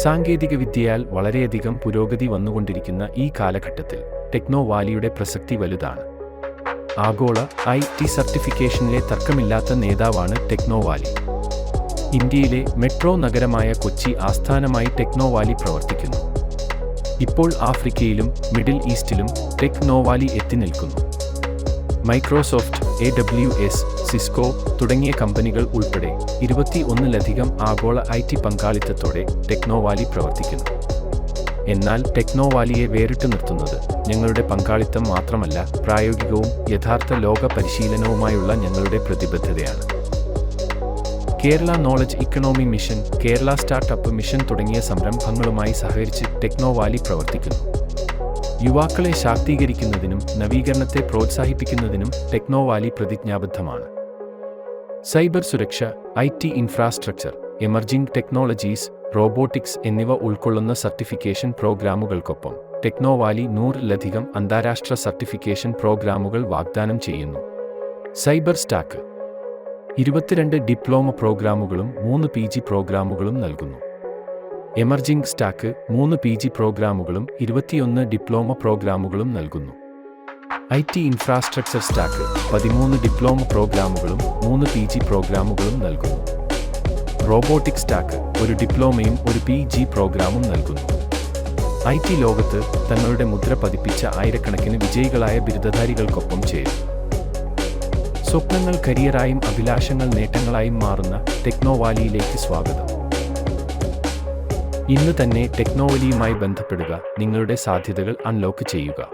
സാങ്കേതികവിദ്യയാൽ വളരെയധികം പുരോഗതി വന്നുകൊണ്ടിരിക്കുന്ന ഈ കാലഘട്ടത്തിൽ ടെക്നോ വാലിയുടെ പ്രസക്തി വലുതാണ്. ആഗോള IT സർട്ടിഫിക്കേഷനിലെ തർക്കമില്ലാത്ത നേതാവാണ് ടെക്നോ വാലി. ഇന്ത്യയിലെ മെട്രോ നഗരമായ കൊച്ചി ആസ്ഥാനമായി ടെക്നോ വാലി പ്രവർത്തിക്കുന്നു. ഇപ്പോൾ ആഫ്രിക്കയിലും മിഡിൽ ഈസ്റ്റിലും ടെക്നോ വാലി എത്തി നിൽക്കുന്നു. മൈക്രോസോഫ്റ്റ്, AWS, സിസ്കോ തുടങ്ങിയ കമ്പനികൾ ഉൾപ്പെടെ 21ലധികം ആഗോള IT പങ്കാളിത്തത്തോടെ ടെക്നോ വാലി പ്രവർത്തിക്കുന്നു. എന്നാൽ ടെക്നോ വാലിയെ വേറിട്ടു നിർത്തുന്നത് ഞങ്ങളുടെ പങ്കാളിത്തം മാത്രമല്ല, പ്രായോഗികവും യഥാർത്ഥ ലോക പരിശീലനവുമായുള്ള ഞങ്ങളുടെ പ്രതിബദ്ധതയാണ്. Kerala knowledge economy mission, Kerala startup mission തുടങ്ങിയ സംരംഭങ്ങളുമായി സഹകരിച്ച് ടെക്നോ വാലി പ്രവർത്തിക്കുന്നു. യുവാക്കളെ ശാക്തീകരിക്കുന്നതിനും നവീകരണത്തെ പ്രോത്സാഹിപ്പിക്കുന്നതിനും ടെക്നോ വാലി പ്രതിജ്ഞാബദ്ധമാണ്. സൈബർ സുരക്ഷ, IT infrastructure, emerging technologies, robotics എന്നിവ ഉൾക്കൊള്ളുന്ന സർട്ടിഫിക്കേഷൻ പ്രോഗ്രാമുകൾക്കൊപ്പം ടെക്നോ വാലി 100ലധികം അന്താരാഷ്ട്ര സർട്ടിഫിക്കേഷൻ പ്രോഗ്രാമുകൾ വാഗ്ദാനം ചെയ്യുന്നു. സൈബർ സ്റ്റാക്ക് 22 ഡിപ്ലോമ പ്രോഗ്രാമുകളും 3 PG പ്രോഗ്രാമുകളും നൽകുന്നു. എമർജിംഗ് സ്റ്റാക്ക് 3 PG പ്രോഗ്രാമുകളും 21 ഡിപ്ലോമ പ്രോഗ്രാമുകളും നൽകുന്നു. IT ഇൻഫ്രാസ്ട്രക്ചർ സ്റ്റാക്ക് 13 ഡിപ്ലോമ പ്രോഗ്രാമുകളും 3 PG പ്രോഗ്രാമുകളും നൽകുന്നു. റോബോട്ടിക് സ്റ്റാക്ക് 1 ഡിപ്ലോമയും 1 PG പ്രോഗ്രാമും നൽകുന്നു. IT ലോകത്ത് തങ്ങളുടെ മുദ്ര പതിപ്പിച്ച ആയിരക്കണക്കിന് വിജയികളായ ബിരുദധാരികൾക്കൊപ്പം ചേരും. സ്വപ്നങ്ങൾ കരിയറായും അഭിലാഷങ്ങൾ നേട്ടങ്ങളായും മാറുന്ന ടെക്നോ വാലിയിലേക്ക് സ്വാഗതം. ഇന്ന് തന്നെ ടെക്നോ വാലിയുമായി ബന്ധപ്പെടുക, നിങ്ങളുടെ സാധ്യതകൾ അൺലോക്ക് ചെയ്യുക.